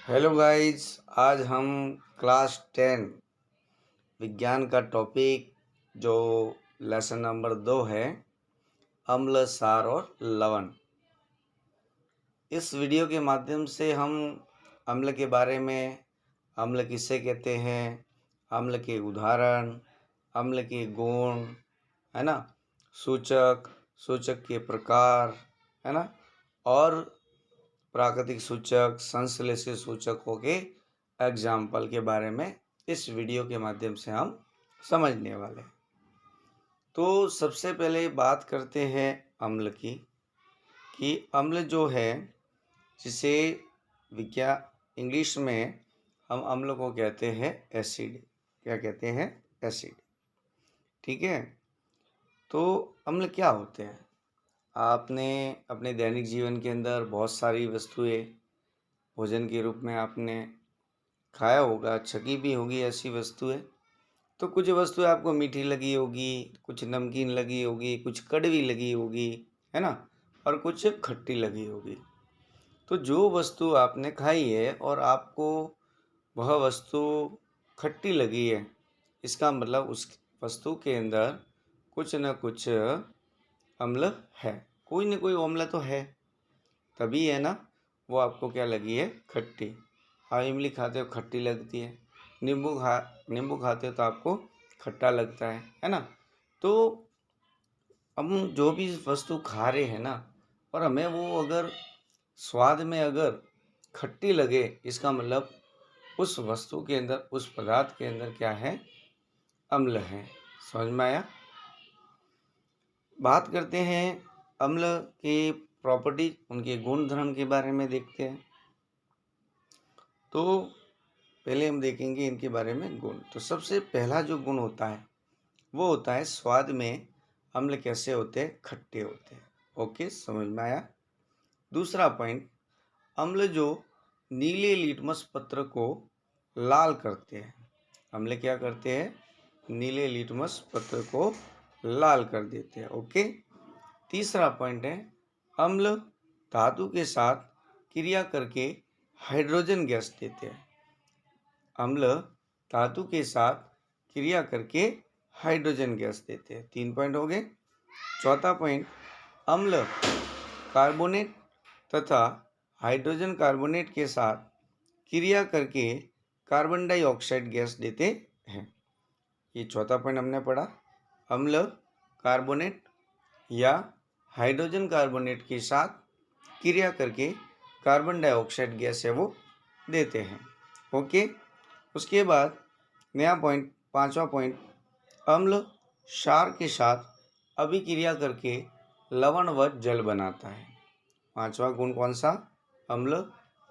Hello guys, आज हम class 10 विज्ञान का टॉपिक जो लेसन नंबर 2 है, अम्ल, सार और लवण। इस वीडियो के माध्यम से हम अम्ल के बारे में, अम्ल किसे कहते हैं, अम्ल के उदाहरण, अम्ल के गुण, है ना, सूचक, सूचक के प्रकार, है ना, और प्राकृतिक सूचक, संश्लेषित सूचकों के एग्जाम्पल के बारे में इस वीडियो के माध्यम से हम समझने वाले हैं। तो सबसे पहले बात करते हैं अम्ल की, कि अम्ल जो है, जिसे इंग्लिश में हम अम्ल को कहते हैं एसिड। क्या कहते हैं? एसिड। ठीक है। तो अम्ल क्या होते हैं? आपने अपने दैनिक जीवन के अंदर बहुत सारी वस्तुएं भोजन के रूप में आपने खाया होगा, छकी भी होगी ऐसी वस्तुएं। तो कुछ वस्तुएं आपको मीठी लगी होगी, कुछ नमकीन लगी होगी, कुछ कड़वी लगी होगी, है ना, और कुछ खट्टी लगी होगी। तो जो वस्तु आपने खाई है और आपको वह वस्तु खट्टी लगी है, इसका मतलब उस वस्तु के अंदर कुछ न कुछ अम्ल है, कोई न कोई अम्ल तो है, तभी है ना वो आपको क्या लगी है? खट्टी। हाँ, इमली खाते हो खट्टी लगती है, नींबू खाते हो तो आपको खट्टा लगता है ना। तो हम जो भी वस्तु खा रहे हैं ना, और हमें वो अगर स्वाद में अगर खट्टी लगे, इसका मतलब उस वस्तु के अंदर, उस पदार्थ के अंदर क्या है? अम्ल है। समझ में आया? बात करते हैं अम्ल के प्रॉपर्टी, उनके गुण धर्म के बारे में देखते हैं। तो पहले हम देखेंगे इनके बारे में गुण। तो सबसे पहला जो गुण होता है वो होता है स्वाद में अम्ल कैसे होते हैं? खट्टे होते हैं। ओके, समझ में आया? दूसरा पॉइंट, अम्ल जो नीले लिटमस पत्र को लाल करते हैं। अम्ल क्या करते हैं? नीले लिटमस पत्र को लाल कर देते हैं। ओके। तीसरा पॉइंट है, अम्ल धातु के साथ क्रिया करके हाइड्रोजन गैस देते हैं। अम्ल धातु के साथ क्रिया करके हाइड्रोजन गैस देते हैं। 3 पॉइंट हो गए। चौथा पॉइंट, अम्ल कार्बोनेट तथा हाइड्रोजन कार्बोनेट के साथ क्रिया करके कार्बन डाइऑक्साइड गैस देते हैं। ये चौथा पॉइंट हमने पढ़ा। अम्ल कार्बोनेट या हाइड्रोजन कार्बोनेट के साथ क्रिया करके कार्बन डाइऑक्साइड गैस है वो देते हैं। ओके। उसके बाद नया पॉइंट, पांचवा पॉइंट, अम्ल क्षार के साथ अभिक्रिया करके लवण व जल बनाता है। पांचवा गुण कौन सा? अम्ल,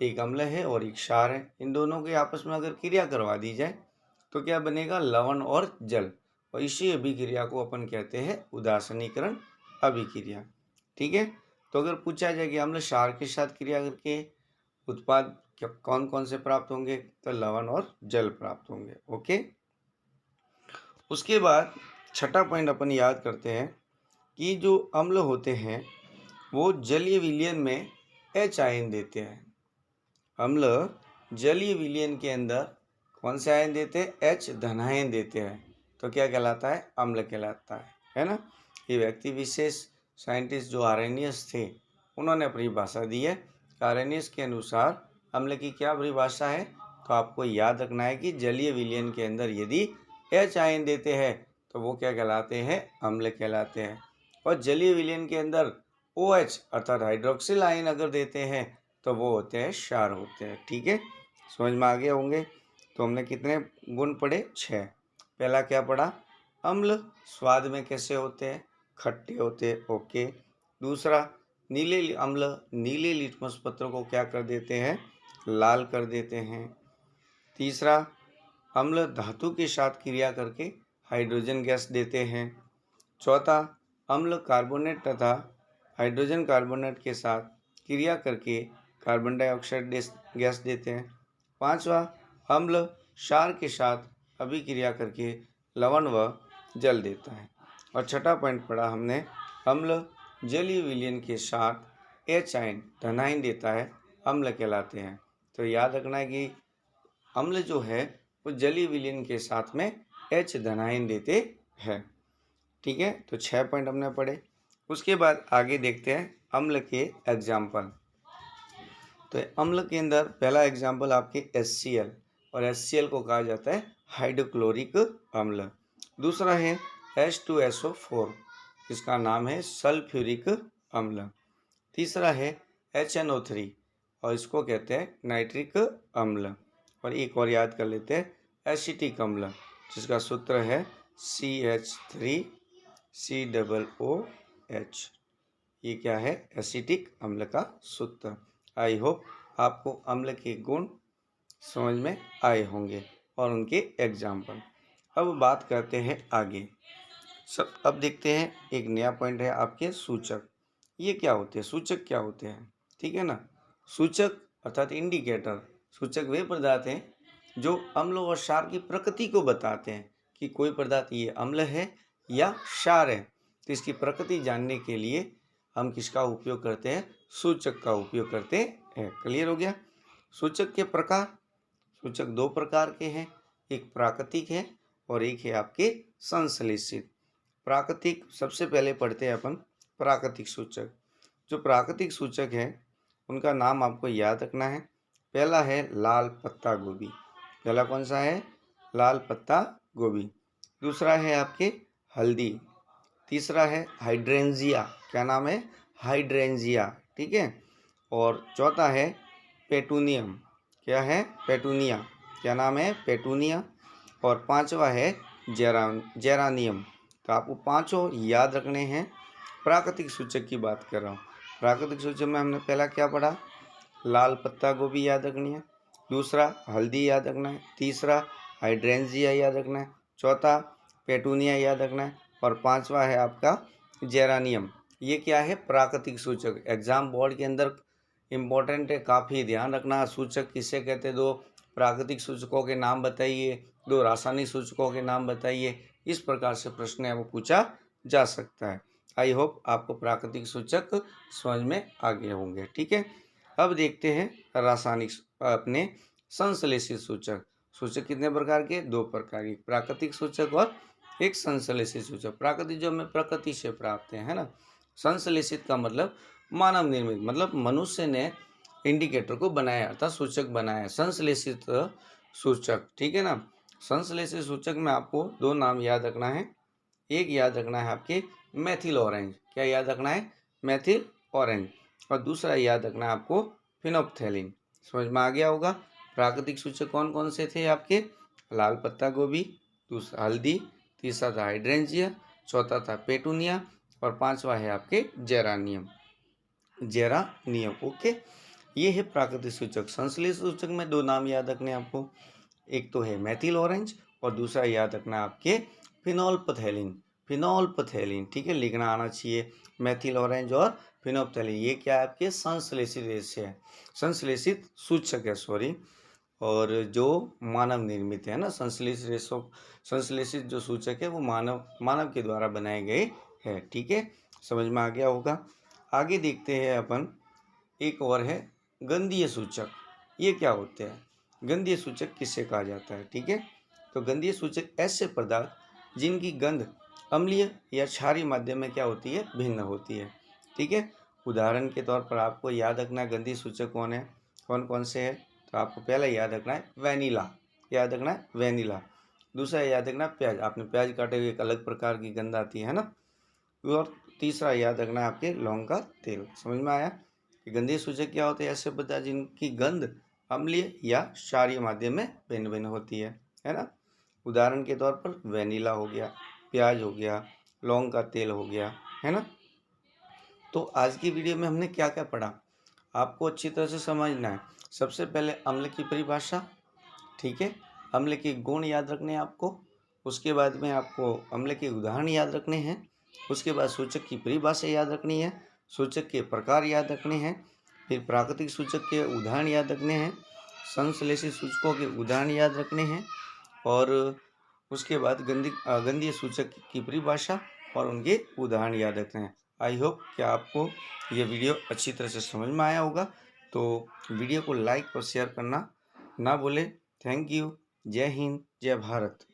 एक अम्ल है और एक क्षार है। इन दोनों के आपस में अगर क्रिया करवा दी जाए तो क्या बनेगा? लवण और जल। और इसी अभिक्रिया को अपन कहते हैं उदासीनीकरण अभिक्रिया। ठीक है। तो अगर पूछा जाए कि अम्ल क्षार के साथ क्रिया करके उत्पाद कौन कौन से प्राप्त होंगे, तो लवण और जल प्राप्त होंगे। ओके। उसके बाद छठा पॉइंट अपन याद करते हैं कि जो अम्ल होते हैं वो जलीय विलयन में H आयन देते हैं। अम्ल जलीय विलयन के अंदर कौन से आयन देते हैं? H धनायन देते हैं। तो क्या कहलाता है? अम्ल कहलाता है ना। ये व्यक्ति विशेष साइंटिस्ट जो आर्हेनियस थे, उन्होंने अपनी भाषा दी है। आर्हेनियस के अनुसार अम्ल की क्या परिभाषा है? तो आपको याद रखना है कि जलीय विलयन के अंदर यदि H आयन देते हैं तो वो क्या कहलाते हैं? अम्ल कहलाते हैं। और जलीय विलयन के अंदर OH अर्थात हाइड्रोक्सिल आयन अगर देते हैं तो वो होते हैं क्षार होते हैं। ठीक है, समझ में आ गए होंगे। तो हमने कितने गुण पढ़े? 6। पहला क्या पढ़ा? अम्ल स्वाद में कैसे होते हैं? खट्टे होते हैं। ओके। दूसरा, अम्ल नीले लिटमस पत्र को क्या कर देते हैं? लाल कर देते हैं। तीसरा, अम्ल धातु के साथ क्रिया करके हाइड्रोजन गैस देते हैं। चौथा, अम्ल कार्बोनेट तथा हाइड्रोजन कार्बोनेट के साथ क्रिया करके कार्बन डाइऑक्साइड गैस देते हैं। पांचवा, अम्ल क्षार के साथ अभिक्रिया करके लवण व जल देता है। और छठा पॉइंट पढ़ा हमने, अम्ल जलीय विलयन के साथ H आयन धनायन देता है, अम्ल कहलाते हैं। तो याद रखना है कि अम्ल जो है वो जलीय विलयन के साथ में H धनायन देते हैं। ठीक है, तो 6 पॉइंट हमने पढ़े। उसके बाद आगे देखते हैं अम्ल के एग्जाम्पल। तो अम्ल के अंदर पहला एग्जाम्पल आपके HCl, और HCl को कहा जाता है हाइड्रोक्लोरिक अम्ल। दूसरा है H2SO4, इसका नाम है सल्फ्यूरिक अम्ल। तीसरा है HNO3, और इसको कहते हैं नाइट्रिक अम्ल। और एक और याद कर लेते हैं एसिटिक अम्ल, जिसका सूत्र है CH3COOH। ये क्या है? एसिटिक अम्ल का सूत्र। आई होप आपको अम्ल के गुण समझ में आए होंगे और उनके एग्जाम्पल। अब बात करते हैं आगे। अब देखते हैं एक नया पॉइंट है आपके सूचक। ये क्या होते हैं? सूचक क्या होते हैं? ठीक है ना। सूचक अर्थात इंडिकेटर, सूचक वे पदार्थ हैं जो अम्ल और क्षार की प्रकृति को बताते हैं कि कोई पदार्थ ये अम्ल है या क्षार है। तो इसकी प्रकृति जानने के लिए हम किसका उपयोग करते हैं? सूचक का उपयोग करते हैं। क्लियर हो गया। सूचक के प्रकार, सूचक दो प्रकार के हैं, एक प्राकृतिक है और एक है आपके संश्लेषित। प्राकृतिक सबसे पहले पढ़ते हैं अपन प्राकृतिक सूचक। जो प्राकृतिक सूचक है उनका नाम आपको याद रखना है। पहला है लाल पत्ता गोभी। पहला कौन सा है? लाल पत्ता गोभी। दूसरा है आपके हल्दी। तीसरा है हाइड्रेंजिया। क्या नाम है? हाइड्रेंजिया। ठीक है। और चौथा है पेटूनियम। क्या है? पेटूनिया। क्या नाम है? पेटूनिया। और पांचवा है जेरानियम। तो आपको पांचों याद रखने हैं। प्राकृतिक सूचक की बात कर रहा हूँ। प्राकृतिक सूचक में हमने पहला क्या पढ़ा? लाल पत्ता गोभी याद रखनी है। दूसरा हल्दी याद रखना है। तीसरा हाइड्रेंजिया याद रखना है। चौथा पेटूनिया याद रखना है। और पांचवा है आपका जेरानियम। ये क्या है? प्राकृतिक सूचक। एग्जाम बोर्ड के अंदर इम्पोर्टेंट है, काफ़ी ध्यान रखना। सूचक किसे कहते? दो प्राकृतिक सूचकों के नाम बताइए, दो रासायनिक सूचकों के नाम बताइए। इस प्रकार से प्रश्न है वो पूछा जा सकता है। आई होप आपको प्राकृतिक सूचक समझ में आ गए होंगे। ठीक है। अब देखते हैं रासायनिक अपने संश्लेषित सूचक। सूचक कितने प्रकार के? दो प्रकार के, प्राकृतिक सूचक और एक संश्लेषित सूचक। प्राकृतिक जो हमें प्रकृति से प्राप्त है ना। संश्लेषित का मतलब मानव निर्मित, मतलब मनुष्य ने इंडिकेटर को बनाया अर्थात सूचक बनाया। संश्लेषित सूचक, ठीक है ना। संश्लेषित सूचक में आपको दो नाम याद रखना है। एक याद रखना है आपके मेथिल ऑरेंज। क्या याद रखना है? Methyl orange. और दूसरा याद रखना है आपको फिनोप्थेलिन। समझ में आ गया होगा। प्राकृतिक सूचक कौन कौन से थे आपके? लाल पत्ता गोभी, दूसरा हल्दी, तीसरा था हाइड्रेंजिया, चौथा था पेटूनिया और पांचवा है आपके जेरानियम। जेरानियम। ओके। ये है प्राकृतिक सूचक। संश्लेषित सूचक में दो नाम याद रखने आपको। एक तो है मेथिल ऑरेंज और दूसरा याद रखना आपके फिनोल्फथैलिन। फिनोल्फथैलिन, ठीक है, लिखना आना चाहिए। मेथिल ऑरेंज और फिनोल्फथैलिन ये क्या है? आपके संश्लेषित रेशे है, संश्लेषित सूचक है, सॉरी। और जो मानव निर्मित है ना, संश्लेषित रेशों, संश्लेषित जो सूचक है वो मानव के द्वारा बनाए गए हैं। ठीक है, समझ में आ गया होगा। आगे देखते हैं अपन, एक और है गंधीय सूचक। ये क्या होते हैं? गंधीय सूचक किससे कहा जाता है? ठीक है, तो गंधीय सूचक ऐसे पदार्थ जिनकी गंध अम्लीय या क्षारीय माध्यम में क्या होती है? भिन्न होती है। ठीक है, उदाहरण के तौर पर आपको याद रखना है गंधीय सूचक कौन है, कौन कौन से है। तो आपको पहला याद रखना है वेनिला। याद रखना है वेनिला। दूसरा याद रखना है प्याज। आपने प्याज काटे हुए एक अलग प्रकार की गंध आती है ना। और तीसरा याद रखना है आपके लौंग का तेल। समझ में आया? गंधीय सूचक क्या होते हैं? ऐसे पदार्थ जिनकी गंध अम्लीय या क्षारीय माध्यम में भिन्न भिन्न होती है ना। उदाहरण के तौर पर वेनिला हो गया, प्याज हो गया, लौंग का तेल हो गया, है ना। तो आज की वीडियो में हमने क्या क्या पढ़ा आपको अच्छी तरह से समझना है। सबसे पहले अम्ल की परिभाषा, ठीक है, अम्ल के गुण याद रखने हैं आपको। उसके बाद में आपको अम्ल के उदाहरण याद रखने हैं। उसके बाद सूचक की परिभाषा याद रखनी है, सूचक के प्रकार याद रखने हैं, फिर प्राकृतिक सूचक के उदाहरण याद रखने हैं, संश्लेषित सूचकों के उदाहरण याद रखने हैं, और उसके बाद गंधीय सूचक की परिभाषा और उनके उदाहरण याद रखने हैं। आई होप कि आपको ये वीडियो अच्छी तरह से समझ में आया होगा। तो वीडियो को लाइक और शेयर करना ना भूलें। Thank you. जय हिंद, जय भारत।